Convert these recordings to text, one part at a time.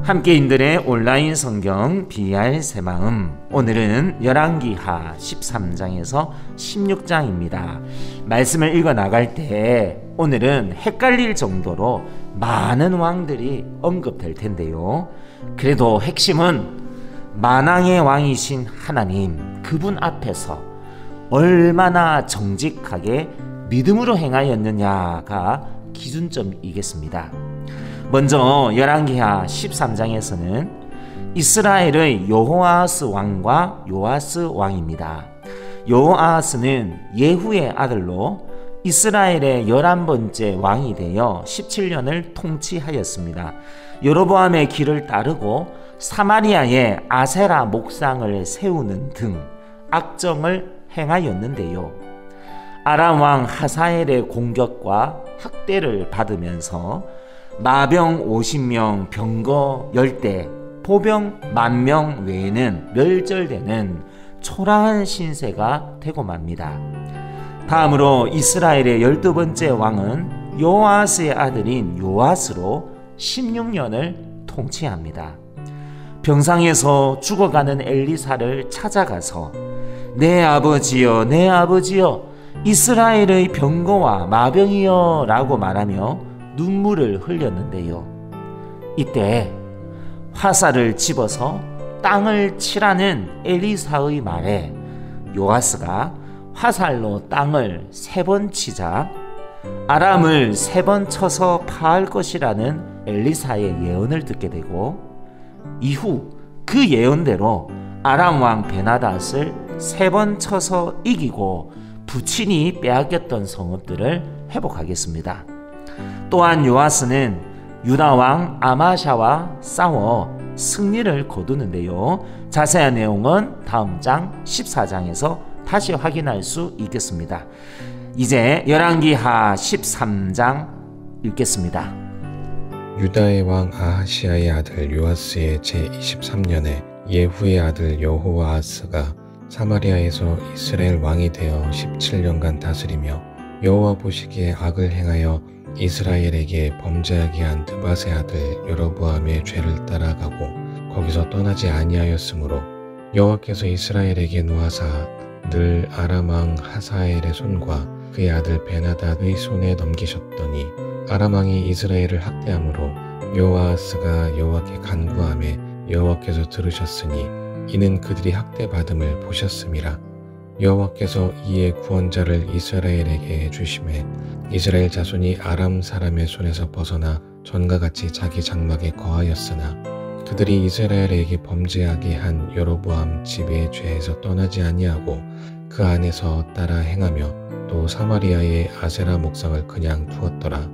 함께 인들의 온라인 성경 BR 새마음, 오늘은 열왕기하 13장에서 16장입니다. 말씀을 읽어 나갈 때 오늘은 헷갈릴 정도로 많은 왕들이 언급될 텐데요. 그래도 핵심은 만왕의 왕이신 하나님, 그분 앞에서 얼마나 정직하게 믿음으로 행하였느냐가 기준점이겠습니다. 먼저 열왕기하 13장에서는 이스라엘의 여호아스 왕과 요아스 왕입니다. 여호아스는 예후의 아들로 이스라엘의 11번째 왕이 되어 17년을 통치하였습니다. 여로보암의 길을 따르고 사마리아에 아세라 목상을 세우는 등 악정을 행하였는데요. 아람 왕 하사엘의 공격과 학대를 받으면서 마병 50명, 병거 10대, 포병 10,000명 외에는 멸절되는 초라한 신세가 되고 맙니다. 다음으로 이스라엘의 12번째 왕은 요아스의 아들인 요아스로 16년을 통치합니다. 병상에서 죽어가는 엘리사를 찾아가서 내 아버지여, 내 아버지여, 이스라엘의 병거와 마병이여 라고 말하며 눈물을 흘렸는데요. 이때 화살을 집어서 땅을 치라는 엘리사의 말에 요아스가 화살로 땅을 3번 치자 아람을 3번 쳐서 파할 것이라는 엘리사의 예언을 듣게 되고, 이후 그 예언대로 아람 왕 베나닷을 3번 쳐서 이기고 부친이 빼앗겼던 성읍들을 회복하겠습니다. 또한 요아스는 유다 왕 아마샤와 싸워 승리를 거두는데요. 자세한 내용은 다음 장 14장에서 다시 확인할 수 있겠습니다. 이제 열왕기하 13장 읽겠습니다. 유다의 왕 아하시아의 아들 요아스의 제23년에 예후의 아들 여호아스가 사마리아에서 이스라엘 왕이 되어 17년간 다스리며 여호와 보시기에 악을 행하여 이스라엘에게 범죄하게 한 느밧의 아들 여로보암의 죄를 따라가고 거기서 떠나지 아니하였으므로 여호와께서 이스라엘에게 노하사 늘 아람 왕 하사엘의 손과 그의 아들 베나닷의 손에 넘기셨더니 아람 왕이 이스라엘을 학대함으로 요아스가 여호와께 간구하매 여호와께서 들으셨으니 이는 그들이 학대받음을 보셨음이라. 여호와께서 이에 구원자를 이스라엘에게 주시매 이스라엘 자손이 아람 사람의 손에서 벗어나 전과 같이 자기 장막에 거하였으나 그들이 이스라엘에게 범죄하게 한 여로보암 집의 죄에서 떠나지 아니하고 그 안에서 따라 행하며 또 사마리아의 아세라 목상을 그냥 두었더라.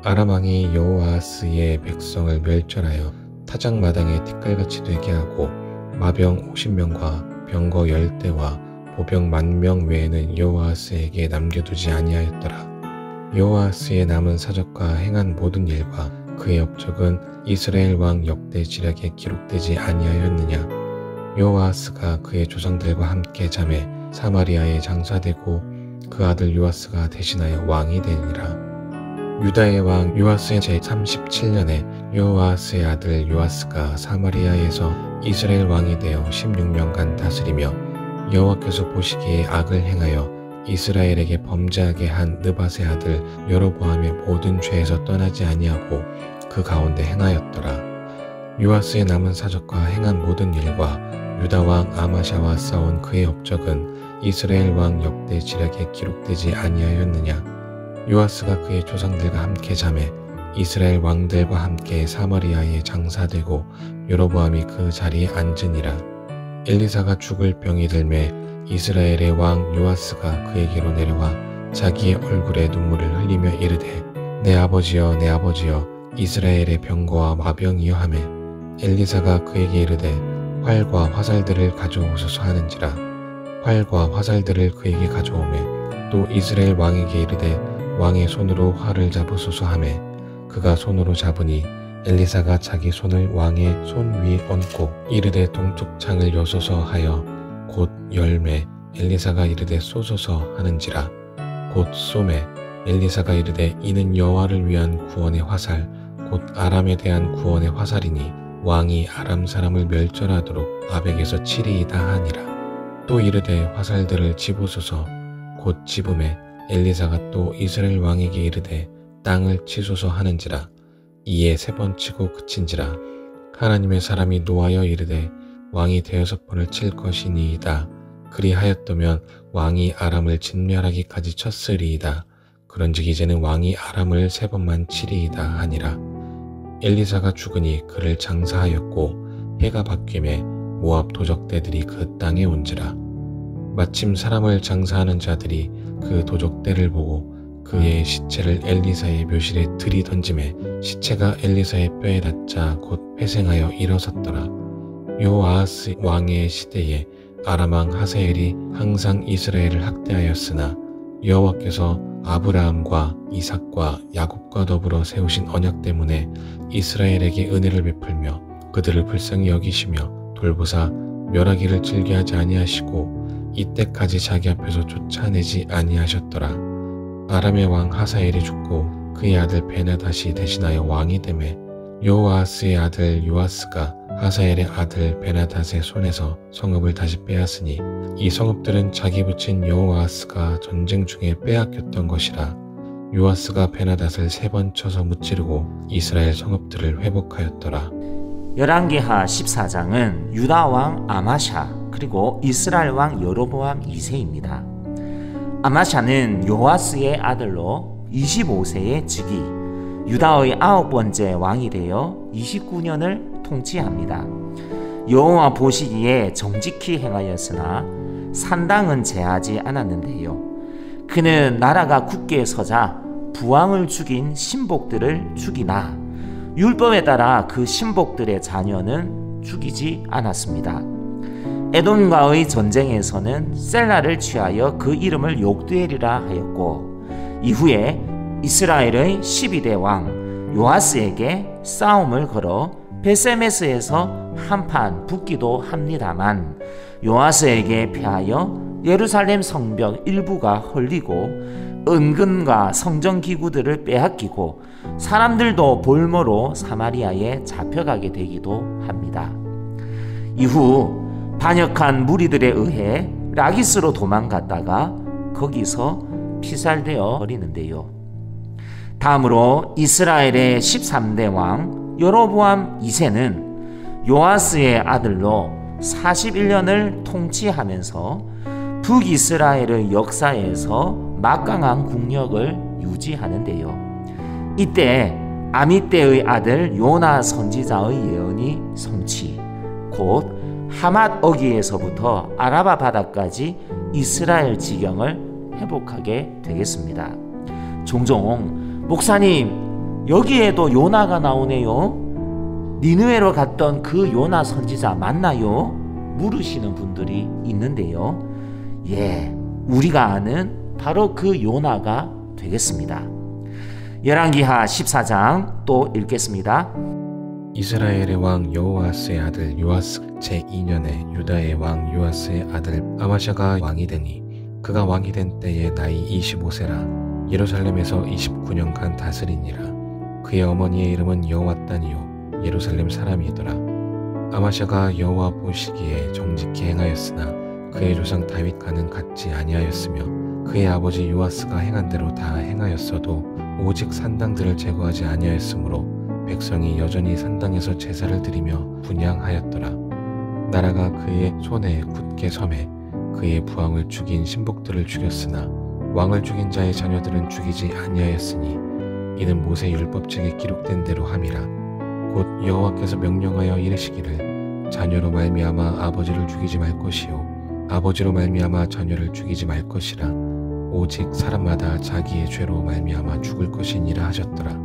아람 왕이 여호아스의 백성을 멸절하여 타작마당에 티끌같이 되게 하고 마병 50명과 병거 10대와 보병 10,000명 외에는 여호아스에게 남겨두지 아니하였더라. 여호아스의 남은 사적과 행한 모든 일과 그의 업적은 이스라엘 왕 역대 지략에 기록되지 아니하였느냐. 여호아스가 그의 조상들과 함께 잠에 사마리아에 장사되고 그 아들 요아스가 대신하여 왕이 되니라. 유다의 왕 요아스의 제37년에 여호아스의 아들 요아스가 사마리아에서 이스라엘 왕이 되어 16년간 다스리며 여호와께서 보시기에 악을 행하여 이스라엘에게 범죄하게 한 느밧의 아들 여로보암의 모든 죄에서 떠나지 아니하고 그 가운데 행하였더라. 요아스의 남은 사적과 행한 모든 일과 유다 왕 아마샤와 싸운 그의 업적은 이스라엘 왕 역대 지략에 기록되지 아니하였느냐. 요아스가 그의 조상들과 함께 잠에 이스라엘 왕들과 함께 사마리아에 장사되고 여로보암이 그 자리에 앉으니라. 엘리사가 죽을 병이 들매 이스라엘의 왕 요아스가 그에게로 내려와 자기의 얼굴에 눈물을 흘리며 이르되 내 아버지여, 내 아버지여, 이스라엘의 병거와 마병이여 하매 엘리사가 그에게 이르되 활과 화살들을 가져오소서 하는지라. 활과 화살들을 그에게 가져오매 또 이스라엘 왕에게 이르되 왕의 손으로 활을 잡으소서 하매 그가 손으로 잡으니 엘리사가 자기 손을 왕의 손 위에 얹고 이르되 동쪽 창을 여소서 하여 곧 열매 엘리사가 이르되 쏘소서 하는지라. 곧 쏘매 엘리사가 이르되 이는 여호와를 위한 구원의 화살 곧 아람에 대한 구원의 화살이니 왕이 아람 사람을 멸절하도록 아벡에서 치리이다 하니라. 또 이르되 화살들을 집으소서. 곧 집음에 엘리사가 또 이스라엘 왕에게 이르되 땅을 치소서 하는지라. 이에 3번 치고 그친지라. 하나님의 사람이 노하여 이르되 왕이 6번을 칠 것이니이다. 그리하였더면 왕이 아람을 진멸하기까지 쳤으리이다. 그런즉 이제는 왕이 아람을 3번만 치리이다 하니라. 엘리사가 죽으니 그를 장사하였고 해가 바뀜에 모압 도적대들이 그 땅에 온지라. 마침 사람을 장사하는 자들이 그 도적대를 보고 그의 시체를 엘리사의 묘실에 들이던짐에 시체가 엘리사의 뼈에 닿자 곧 회생하여 일어섰더라. 요아하스 왕의 시대에 아람 왕 하사엘이 항상 이스라엘을 학대하였으나 여호와께서 아브라함과 이삭과 야곱과 더불어 세우신 언약 때문에 이스라엘에게 은혜를 베풀며 그들을 불쌍히 여기시며 돌보사 멸하기를 즐겨하지 아니하시고 이때까지 자기 앞에서 쫓아내지 아니하셨더라. 아람의 왕 하사엘이 죽고 그의 아들 베나닷이 대신하여 왕이 되매 요아하스의 아들 요아스가 하사엘의 아들 베나닷의 손에서 성읍을 다시 빼앗으니 이 성읍들은 자기 부친 요아스가 전쟁 중에 빼앗겼던 것이라. 요아스가 베나닷을 3번 쳐서 무찌르고 이스라엘 성읍들을 회복하였더라. 열왕기하 14장은 유다 왕 아마샤 그리고 이스라엘 왕 여로보암 2세입니다. 아마샤는 요아스의 아들로 25세의 즉위, 유다의 9번째 왕이 되어 29년을 통치합니다. 여호와 보시기에 정직히 행하였으나 산당은 제하지 않았는데요. 그는 나라가 굳게 서자 부왕을 죽인 신복들을 죽이나 율법에 따라 그 신복들의 자녀는 죽이지 않았습니다. 에돔과의 전쟁에서는 셀라를 취하여 그 이름을 욕두엘이라 하였고 이후에 이스라엘의 12대 왕 요아스에게 싸움을 걸어 베세메스에서 한판 붙기도 합니다만 요아스에게 패하여 예루살렘 성벽 일부가 헐리고 은근과 성전 기구들을 빼앗기고 사람들도 볼모로 사마리아에 잡혀가게 되기도 합니다. 이후 반역한 무리들에 의해 라기스로 도망갔다가 거기서 피살되어 버리는데요. 다음으로 이스라엘의 13대 왕 여로보암 2세는 요아스의 아들로 41년을 통치하면서 북이스라엘의 역사에서 막강한 국력을 유지하는데요. 이때 아미떼의 아들 요나 선지자의 예언이 성취, 곧 하맛 어기에서부터 아라바 바다까지 이스라엘 지경을 회복하게 되겠습니다. 종종 목사님 여기에도 요나가 나오네요. 니느웨로 갔던 그 요나 선지자 맞나요? 물으시는 분들이 있는데요. 예, 우리가 아는 바로 그 요나가 되겠습니다. 열왕기하 14장 또 읽겠습니다. 이스라엘의 왕 여호아스의 아들 요아스 제2년에 유다의 왕 요아스의 아들 아마샤가 왕이 되니 그가 왕이 된 때에 나이 25세라. 예루살렘에서 29년간 다스리니라. 그의 어머니의 이름은 여호와단이요 예루살렘 사람이더라. 아마샤가 여호와 보시기에 정직히 행하였으나 그의 조상 다윗과는 같지 아니하였으며 그의 아버지 요아스가 행한 대로 다 행하였어도 오직 산당들을 제거하지 아니하였으므로 백성이 여전히 산당에서 제사를 드리며 분향하였더라. 나라가 그의 손에 굳게 섬에 그의 부왕을 죽인 신복들을 죽였으나 왕을 죽인 자의 자녀들은 죽이지 아니하였으니 이는 모세 율법책에 기록된 대로 함이라. 곧 여호와께서 명령하여 이르시기를 자녀로 말미암아 아버지를 죽이지 말 것이요 아버지로 말미암아 자녀를 죽이지 말 것이라. 오직 사람마다 자기의 죄로 말미암아 죽을 것이니라 하셨더라.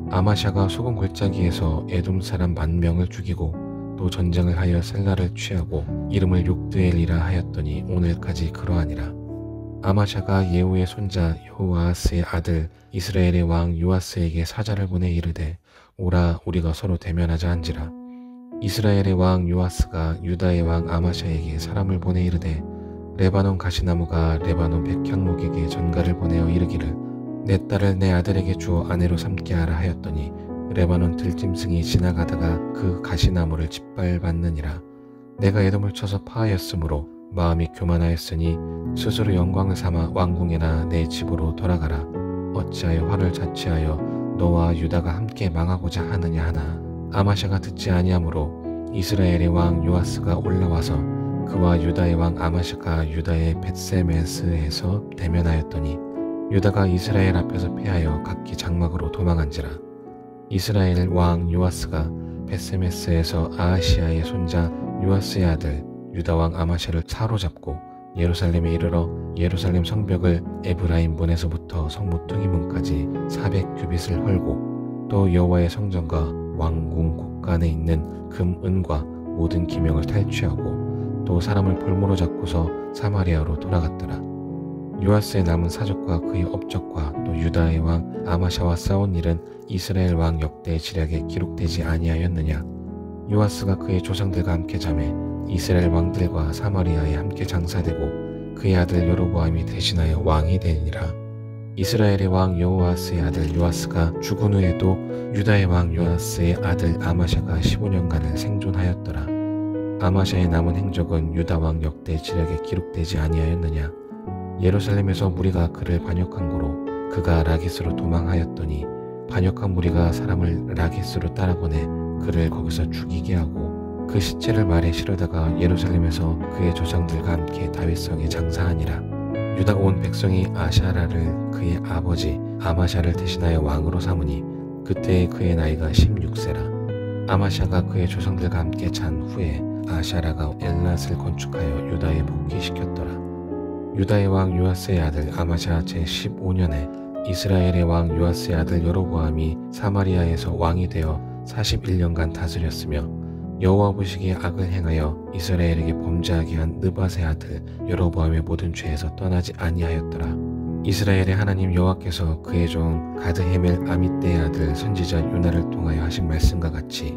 아마샤가 소금 골짜기에서 에돔 사람 10,000명을 죽이고 또 전쟁을 하여 셀라를 취하고 이름을 욕드엘이라 하였더니 오늘까지 그러하니라. 아마샤가 예후의 손자 요아스의 아들 이스라엘의 왕 요아스에게 사자를 보내 이르되 오라 우리가 서로 대면하자 한지라. 이스라엘의 왕 요아스가 유다의 왕 아마샤에게 사람을 보내 이르되 레바논 가시나무가 레바논 백향목에게 전가를 보내어 이르기를 내 딸을 내 아들에게 주어 아내로 삼게 하라 하였더니 레바논 들짐승이 지나가다가 그 가시나무를 짓밟았느니라. 내가 에돔을 쳐서 파하였으므로 마음이 교만하였으니 스스로 영광을 삼아 왕궁이나 내 집으로 돌아가라. 어찌하여 화를 자취하여 너와 유다가 함께 망하고자 하느냐 하나. 아마샤가 듣지 아니하므로 이스라엘의 왕 요아스가 올라와서 그와 유다의 왕 아마샤가 유다의 벳세메스에서 대면하였더니 유다가 이스라엘 앞에서 패하여 각기 장막으로 도망한지라. 이스라엘 왕 요아스가 벳세메스에서 아하시아의 손자 요아스의 아들 유다 왕 아마샤를 사로잡고 예루살렘에 이르러 예루살렘 성벽을 에브라임 문에서부터 성 모퉁이 문까지 400규빗을 헐고 또 여호와의 성전과 왕궁 곳간에 있는 금, 은과 모든 기명을 탈취하고 또 사람을 볼모로 잡고서 사마리아로 돌아갔더라. 요아스의 남은 사적과 그의 업적과 또 유다의 왕 아마샤와 싸운 일은 이스라엘 왕 역대 지략에 기록되지 아니하였느냐. 요아스가 그의 조상들과 함께 자매 이스라엘 왕들과 사마리아에 함께 장사되고 그의 아들 여로보암이 대신하여 왕이 되니라. 이스라엘의 왕 여호아스의 아들 요아스가 죽은 후에도 유다의 왕 요아스의 아들 아마샤가 15년간을 생존하였더라. 아마샤의 남은 행적은 유다 왕 역대 지략에 기록되지 아니하였느냐. 예루살렘에서 무리가 그를 반역한 고로 그가 라기스로 도망하였더니 반역한 무리가 사람을 라기스로 따라보내 그를 거기서 죽이게 하고 그 시체를 말에 실어다가 예루살렘에서 그의 조상들과 함께 다윗성에 장사하니라. 유다 온 백성이 아샤라를 그의 아버지 아마샤를 대신하여 왕으로 삼으니 그때 그의 나이가 16세라. 아마샤가 그의 조상들과 함께 잔 후에 아샤라가 엘낫을 건축하여 유다에 복귀시켰더라. 유다의 왕 요아스의 아들 아마샤 제15년에 이스라엘의 왕 요아스의 아들 여로보암이 사마리아에서 왕이 되어 41년간 다스렸으며 여호와 보시기에 악을 행하여 이스라엘에게 범죄하게 한 느밧의 아들 여로보암의 모든 죄에서 떠나지 아니하였더라. 이스라엘의 하나님 여호와께서 그의 종 가드헤멜 아mit대의 아들 선지자 요나를 통하여 하신 말씀과 같이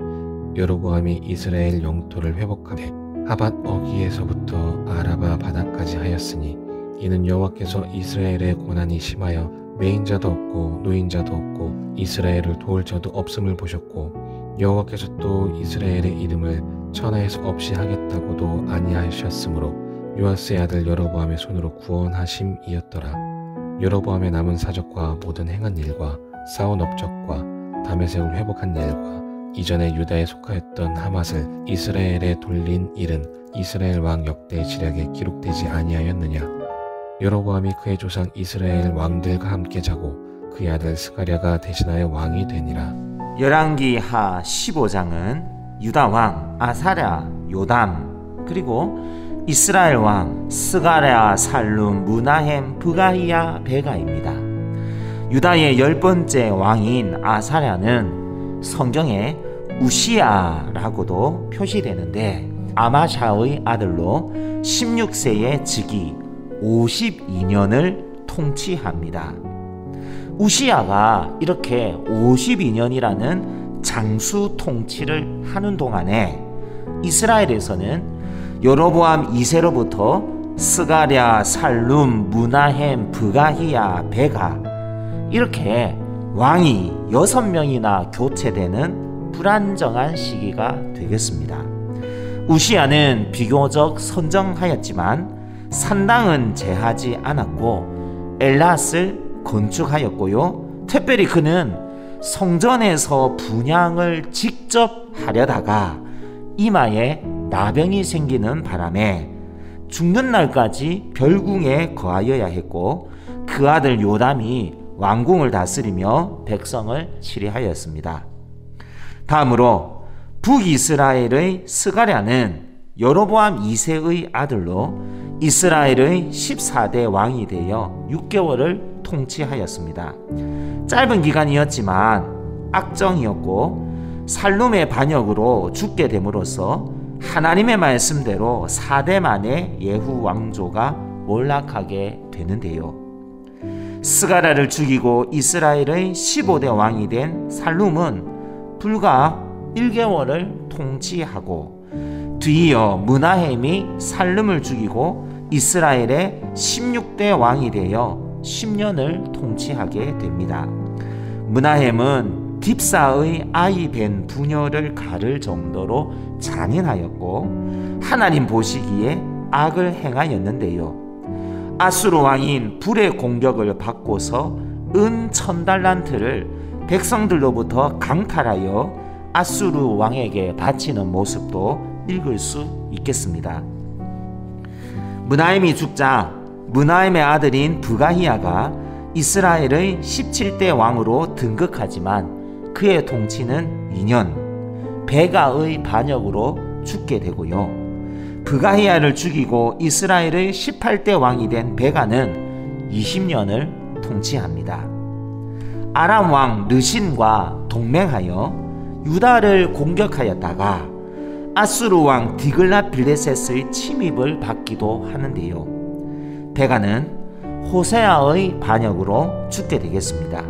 여로보암이 이스라엘 영토를 회복하되 하밧 어기에서부터 아라바 바다까지 하였으니 이는 여호와께서 이스라엘의 고난이 심하여 매인자도 없고 노인자도 없고 이스라엘을 도울 자도 없음을 보셨고 여호와께서 또 이스라엘의 이름을 천하에서 없이 하겠다고도 아니하셨으므로 요아스의 아들 여로보암의 손으로 구원하심이었더라. 여로보암의 남은 사적과 모든 행한 일과 싸운 업적과 다메섹을 회복한 일과 이전에 유다에 속하였던 하맛을 이스라엘에 돌린 일은 이스라엘 왕 역대 지략에 기록되지 아니하였느냐. 여로보암이 그의 조상 이스라엘 왕들과 함께 자고 그의 아들 스가랴가 대신하여 왕이 되니라. 열왕기하 15장은 유다 왕 아사랴 요담 그리고 이스라엘 왕 스가랴 살룸 무나헴 브가히야 베가입니다. 유다의 10번째 왕인 아사랴는 성경에 우시야라고도 표시되는데 아마샤의 아들로 16세의 즉위 52년을 통치합니다. 우시야가 이렇게 52년이라는 장수 통치를 하는 동안에 이스라엘에서는 여로보암 2세로부터 스가랴, 살룸, 무나헴, 브가히야, 베가 이렇게 왕이 6명이나 교체되는 불안정한 시기가 되겠습니다. 우시야는 비교적 선정하였지만 산당은 제하지 않았고 엘랏을 건축하였고요. 특별히 그는 성전에서 분향을 직접 하려다가 이마에 나병이 생기는 바람에 죽는 날까지 별궁에 거하여야 했고 그 아들 요담이 왕궁을 다스리며 백성을 치리하였습니다. 다음으로 북이스라엘의 스가랴는 여로보암 2세의 아들로 이스라엘의 14대 왕이 되어 6개월을 통치하였습니다. 짧은 기간이었지만 악정이었고 살룸의 반역으로 죽게 됨으로써 하나님의 말씀대로 4대 만에 예후 왕조가 몰락하게 되는데요. 스가랴를 죽이고 이스라엘의 15대 왕이 된 살룸은 불과 1개월을 통치하고 뒤이어 무나헴이 살룸을 죽이고 이스라엘의 16대 왕이 되어 10년을 통치하게 됩니다. 무나헴은 딥사의 아이 벤 부녀를 가를 정도로 잔인하였고 하나님 보시기에 악을 행하였는데요. 아수르 왕인 불의 공격을 받고서 은 1000달란트를 백성들로부터 강탈하여 아수르 왕에게 바치는 모습도 읽을 수 있겠습니다. 므나헴이 죽자 므나헴의 아들인 브가히야가 이스라엘의 17대 왕으로 등극하지만 그의 통치는 2년, 베가의 반역으로 죽게 되고요. 브가히야를 죽이고 이스라엘의 18대 왕이 된 베가는 20년을 통치합니다. 아람 왕 르신과 동맹하여 유다를 공격하였다가 아수르 왕 디글랏빌레셋의 침입을 받기도 하는데요. 베가는 호세아의 반역으로 죽게 되겠습니다.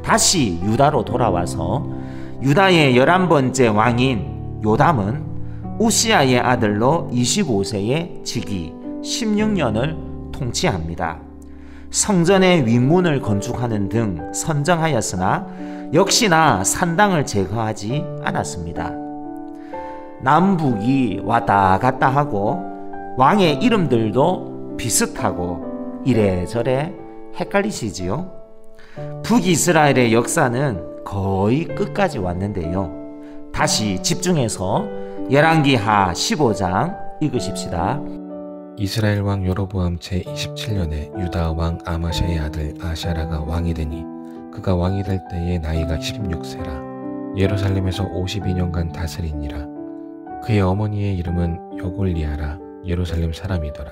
다시 유다로 돌아와서 유다의 11번째 왕인 요담은 우시아의 아들로 25세에 즉위 16년을 통치합니다. 성전의 윗문을 건축하는 등 선정하였으나 역시나 산당을 제거하지 않았습니다. 남북이 왔다 갔다 하고 왕의 이름들도 비슷하고 이래저래 헷갈리시지요? 북이스라엘의 역사는 거의 끝까지 왔는데요. 다시 집중해서 열왕기하 15장 읽으십시다. 이스라엘 왕 여로보암 제27년에 유다 왕 아마샤의 아들 아샤라가 왕이 되니 그가 왕이 될 때에 나이가 16세라. 예루살렘에서 52년간 다스리니라. 그의 어머니의 이름은 여골리아라. 예루살렘 사람이더라.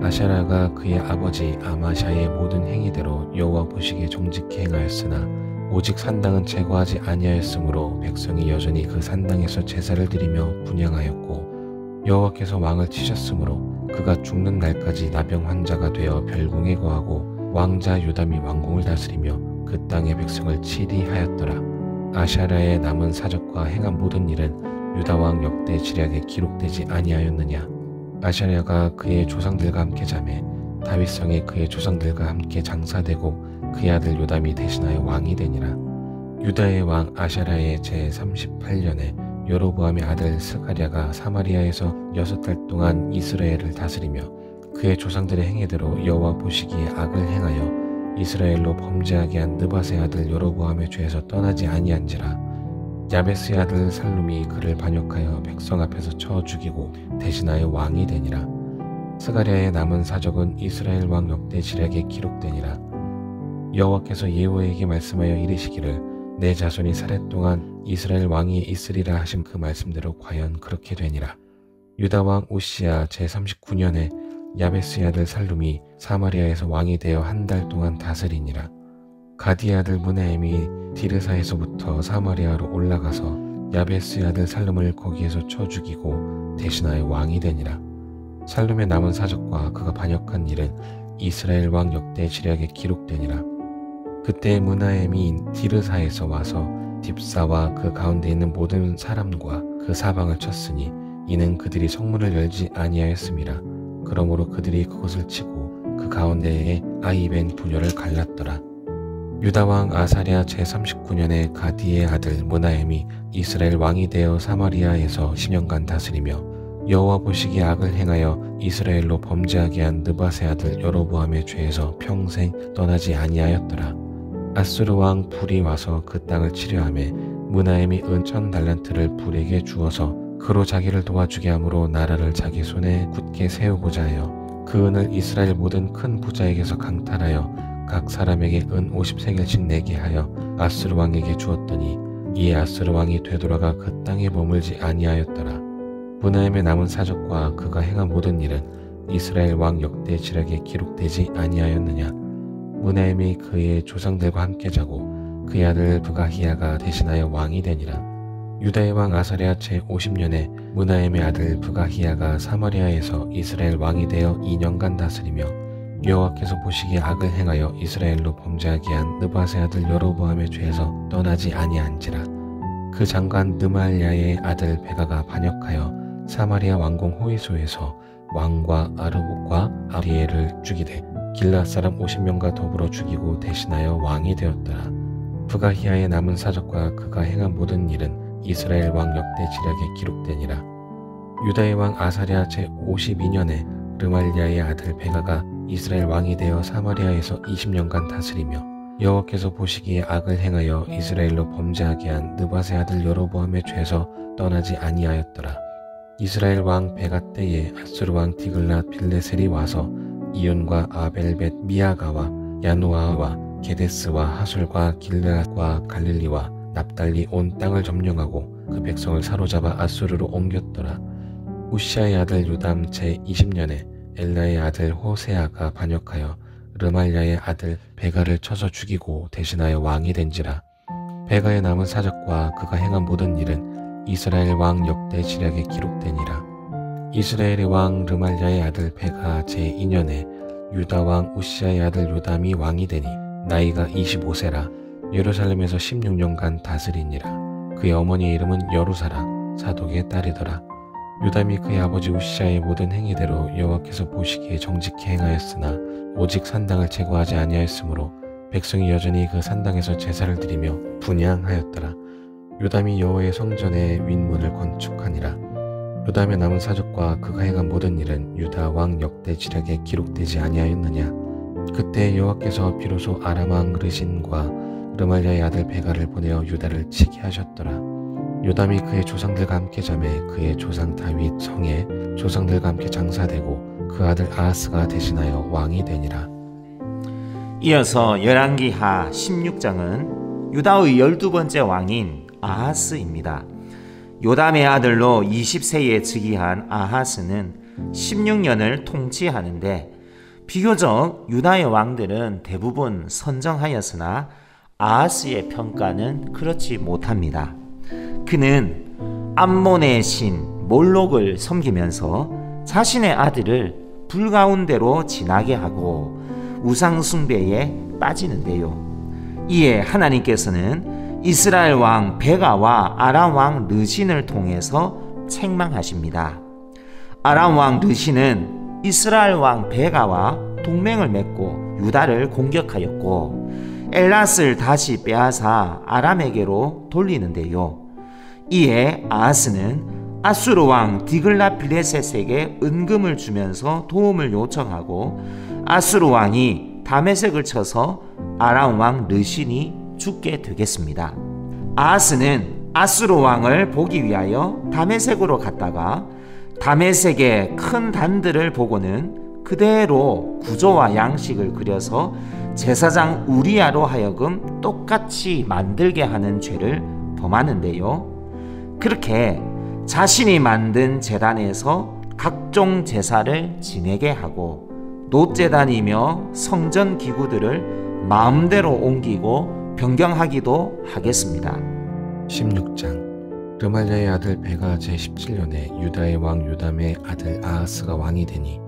아샤라가 그의 아버지 아마샤의 모든 행위대로 여호와 보시기에 정직히 행하였으나 오직 산당은 제거하지 아니하였으므로 백성이 여전히 그 산당에서 제사를 드리며 분향하였고 여호와께서 왕을 치셨으므로 그가 죽는 날까지 나병 환자가 되어 별궁에 거하고 왕자 요담이 왕궁을 다스리며 그 땅의 백성을 치리하였더라. 아샤라의 남은 사적과 행한 모든 일은 유다 왕 역대 지략에 기록되지 아니하였느냐. 아샤랴가 그의 조상들과 함께 자매 다윗성에 그의 조상들과 함께 장사되고 그의 아들 요담이 대신하여 왕이 되니라. 유다의 왕 아샤랴의 제38년에 여로보암의 아들 스가랴가 사마리아에서 6달 동안 이스라엘을 다스리며 그의 조상들의 행위대로 여호와 보시기에 악을 행하여 이스라엘로 범죄하게 한 느밧의 아들 여로보암의 죄에서 떠나지 아니한지라. 야베스의 아들 살룸이 그를 반역하여 백성 앞에서 쳐 죽이고 대신하여 왕이 되니라. 스가랴의 남은 사적은 이스라엘 왕 역대 지략에 기록되니라. 여호와께서 예후에게 말씀하여 이르시기를 내 자손이 사례 동안 이스라엘 왕이 있으리라 하신 그 말씀대로 과연 그렇게 되니라. 유다 왕 우시야 제39년에 야베스의 아들 살룸이 사마리아에서 왕이 되어 한 달 동안 다스리니라. 가디의 아들 므나헴이 디르사에서부터 사마리아로 올라가서 야베스의 아들 살룸을 거기에서 쳐 죽이고 대신하여 왕이 되니라. 살룸의 남은 사적과 그가 반역한 일은 이스라엘 왕 역대 지략에 기록되니라. 그때 므나헴이 디르사에서 와서 딥사와 그 가운데 있는 모든 사람과 그 사방을 쳤으니 이는 그들이 성문을 열지 아니하였음이라. 그러므로 그들이 그것을 치고 그 가운데에 아이벤 부녀를 갈랐더라. 유다 왕 아사랴 제39년에 가디의 아들 므나헴이 이스라엘 왕이 되어 사마리아에서 10년간 다스리며 여호와 보시기에 악을 행하여 이스라엘로 범죄하게 한 느밧의 아들 여로보암의 죄에서 평생 떠나지 아니하였더라. 아수르 왕 불이 와서 그 땅을 치려하매 므나헴이 은 1000달란트를 불에게 주어서 그로 자기를 도와주게 함으로 나라를 자기 손에 굳게 세우고자 하여 그 은을 이스라엘 모든 큰 부자에게서 강탈하여 각 사람에게 은 50세겔씩 내게 하여 아수르 왕에게 주었더니 이에 아수르 왕이 되돌아가 그 땅에 머물지 아니하였더라. 므나헴의 남은 사적과 그가 행한 모든 일은 이스라엘 왕 역대 지략에 기록되지 아니하였느냐. 므나헴이 그의 조상들과 함께 자고 그의 아들 브가히야가 대신하여 왕이 되니라. 유다의 왕 아사랴 제50년에 므나헴의 아들 브가히야가 사마리아에서 이스라엘 왕이 되어 2년간 다스리며 여호와께서 보시기에 악을 행하여 이스라엘로 범죄하게 한 느밧의 아들 여로보암의 죄에서 떠나지 아니한지라. 그 장관 느말랴의 아들 베가가 반역하여 사마리아 왕궁 호위소에서 왕과 아르복과 아리엘을 죽이되 길앗 사람 50명과 더불어 죽이고 대신하여 왕이 되었더라. 부가히야의 남은 사적과 그가 행한 모든 일은 이스라엘 왕 역대 지략에 기록되니라. 유다의 왕 아사랴 제52년에 르말리아의 아들 베가가 이스라엘 왕이 되어 사마리아에서 20년간 다스리며 여호와께서 보시기에 악을 행하여 이스라엘로 범죄하게 한 느밧의 아들 여로보암의 죄에서 떠나지 아니하였더라. 이스라엘 왕 베가 때에 아수르 왕 디글랏 빌레셀이 와서 이온과 아벨벳 미아가와 야노아와 게데스와 하술과 길르앗과 갈릴리와 납달리 온 땅을 점령하고 그 백성을 사로잡아 아수르로 옮겼더라. 우시아의 아들 요담 제20년에 엘라의 아들 호세아가 반역하여 르말랴의 아들 베가를 쳐서 죽이고 대신하여 왕이 된지라. 베가의 남은 사적과 그가 행한 모든 일은 이스라엘 왕 역대 지략에 기록되니라. 이스라엘의 왕 르말랴의 아들 베가 제2년에 유다 왕 우시아의 아들 요담이 왕이 되니 나이가 25세라. 예루살렘에서 16년간 다스리니라. 그의 어머니의 이름은 여루사라 사독의 딸이더라. 요담이 그의 아버지 우시아의 모든 행위대로 여호와께서 보시기에 정직히 행하였으나 오직 산당을 제거하지 아니하였으므로 백성이 여전히 그 산당에서 제사를 드리며 분향하였더라. 요담이 여호와의 성전의 윗문을 건축하니라. 요담의 남은 사적과 그가 행한 모든 일은 유다 왕 역대 지략에 기록되지 아니하였느냐. 그때 여호와께서 비로소 아람 왕 르신과 르말랴의 아들 베가를 보내어 유다를 치게 하셨더라. 요담이 그의 조상들과 함께 잠에 그의 조상 다윗 성에 조상들과 함께 장사되고 그 아들 아하스가 대신하여 왕이 되니라. 이어서 열왕기하 16장은 유다의 12번째 왕인 아하스입니다. 요담의 아들로 20세에 즉위한 아하스는 16년을 통치하는데 비교적 유다의 왕들은 대부분 선정하였으나 아하스의 평가는 그렇지 못합니다. 그는 암몬의 신 몰록을 섬기면서 자신의 아들을 불 가운데로 지나게 하고 우상 숭배에 빠지는데요. 이에 하나님께서는 이스라엘 왕 베가와 아람 왕 르신을 통해서 책망하십니다. 아람 왕 르신은 이스라엘 왕 베가와 동맹을 맺고 유다를 공격하였고 엘랏을 다시 빼앗아 아람에게로 돌리는데요. 이에 아하스는 아수르 왕 디글랏 빌레셋에게 은금을 주면서 도움을 요청하고 아수르 왕이 다메섹을 쳐서 아람 왕 르신이 죽게 되겠습니다. 아하스는 아수르 왕을 보기 위하여 다메섹으로 갔다가 다메섹의 큰 단들을 보고는 그대로 구조와 양식을 그려서 제사장 우리야로 하여금 똑같이 만들게 하는 죄를 범하는데요. 그렇게 자신이 만든 제단에서 각종 제사를 지내게 하고 놋제단이며 성전 기구들을 마음대로 옮기고 변경하기도 하겠습니다. 16장 르말랴의 아들 베가 제17년에 유다의 왕 요담의 아들 아하스가 왕이 되니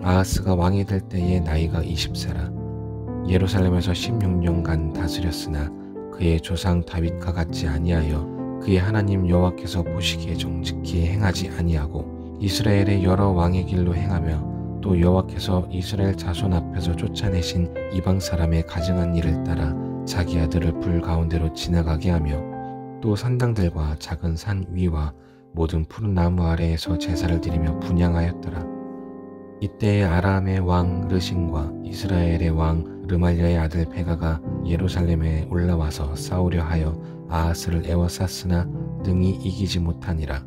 아하스가 왕이 될 때에 나이가 20세라. 예루살렘에서 16년간 다스렸으나 그의 조상 다윗과 같지 아니하여 그의 하나님 여호와께서 보시기에 정직히 행하지 아니하고 이스라엘의 여러 왕의 길로 행하며 또 여호와께서 이스라엘 자손 앞에서 쫓아내신 이방 사람의 가증한 일을 따라 자기 아들을 불 가운데로 지나가게 하며 또 산당들과 작은 산 위와 모든 푸른 나무 아래에서 제사를 드리며 분향하였더라. 이때에 아람의 왕 르신과 이스라엘의 왕 르말랴의 아들 베가가 예루살렘에 올라와서 싸우려 하여 아하스를 에워쌌으나 능히 이기지 못하니라.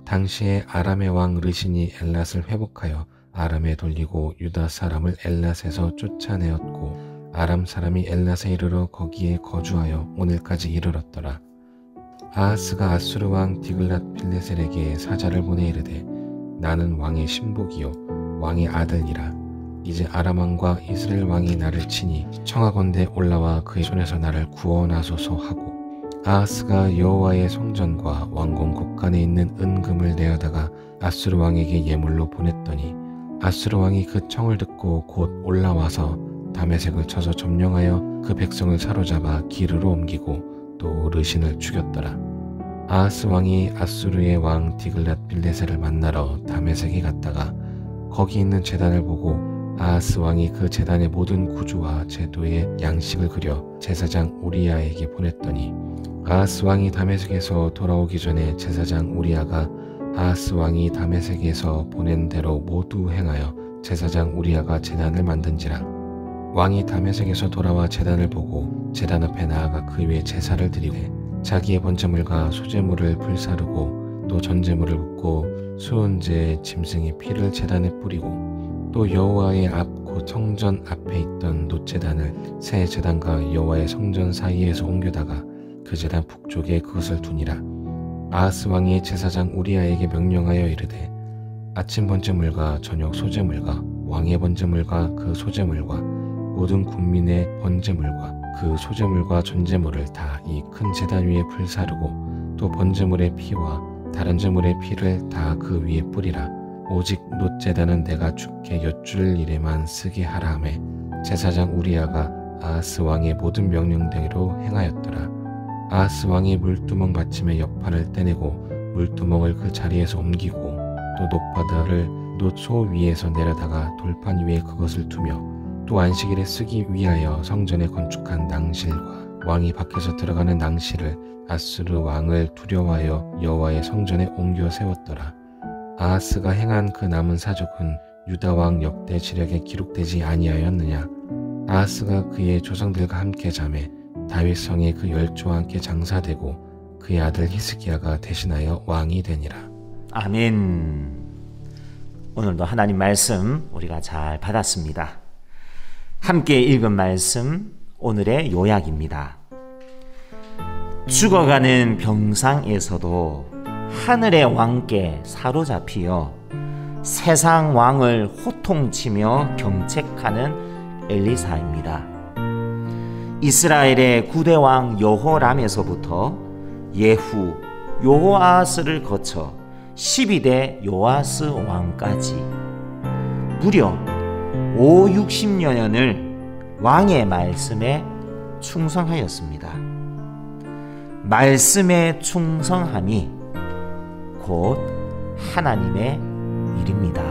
당시에 아람의 왕 르신이 엘랏을 회복하여 아람에 돌리고 유다 사람을 엘랏에서 쫓아내었고 아람 사람이 엘랏에 이르러 거기에 거주하여 오늘까지 이르렀더라. 아하스가 아수르 왕 디글랏 빌레셀에게 사자를 보내 이르되 나는 왕의 신복이요 왕의 아들이라. 이제 아람 왕과 이스라엘 왕이 나를 치니 청하건대 올라와 그의 손에서 나를 구원하소서 하고 아하스가 여호와의 성전과 왕궁 곳간에 있는 은금을 내어다가 아수르 왕에게 예물로 보냈더니 아수르 왕이 그 청을 듣고 곧 올라와서 다메섹을 쳐서 점령하여 그 백성을 사로잡아 기르로 옮기고 또 르신을 죽였더라. 아하스 왕이 아수르의 왕 디글랏 빌레셀을 만나러 다메섹에 갔다가 거기 있는 제단을 보고 아하스 왕이 그 제단의 모든 구조와 제도의 양식을 그려 제사장 우리야에게 보냈더니 아하스 왕이 다메섹에서 돌아오기 전에 제사장 우리야가 아하스 왕이 다메섹에서 보낸 대로 모두 행하여 제사장 우리야가 제단을 만든지라. 왕이 다메섹에서 돌아와 제단을 보고 제단 앞에 나아가 그 위에 제사를 드리되 자기의 번제물과 소제물을 불사르고 또 전제물을 붓고 수은제의 짐승의 피를 제단에 뿌리고 또 여호와의 앞 곧 성전 앞에 있던 놋제단을 새 제단과 여호와의 성전 사이에서 옮겨다가 그 제단 북쪽에 그것을 두니라. 아하스 왕이 제사장 우리야에게 명령하여 이르되 아침 번제물과 저녁 소제물과 왕의 번제물과 그 소제물과 모든 국민의 번제물과 그 소제물과 전제물을 다 이 큰 제단 위에 불사르고 또 번제물의 피와 다른 제물의 피를 다 그 위에 뿌리라. 오직 놋제단은 내가 주께 여쭐 일에만 쓰게 하라 하매 제사장 우리야가 아하스 왕의 모든 명령대로 행하였더라. 아하스 왕이 물두멍 받침의 옆판을 떼내고 물두멍을 그 자리에서 옮기고 또 놋바다를 놋소 위에서 내려다가 돌판 위에 그것을 두며 또 안식일에 쓰기 위하여 성전에 건축한 낭실과 왕이 밖에서 들어가는 낭실을 아수르 왕을 두려워하여 여호와의 성전에 옮겨 세웠더라. 아하스가 행한 그 남은 사족은 유다 왕 역대 지략에 기록되지 아니하였느냐. 아하스가 그의 조상들과 함께 자매 다윗 성에 그 열조와 함께 장사되고 그의 아들 히스기야가 대신하여 왕이 되니라. 아멘. 오늘도 하나님 말씀 우리가 잘 받았습니다. 함께 읽은 말씀 오늘의 요약입니다. 죽어가는 병상에서도 하늘의 왕께 사로잡히어 세상 왕을 호통치며 경책하는 엘리사입니다. 이스라엘의 9대 왕 여호람에서부터 예후, 요호아스를 거쳐 12대 요아스 왕까지 무려 60년을 왕의 말씀에 충성하였습니다. 말씀에 충성함이 곧 하나님의 일입니다.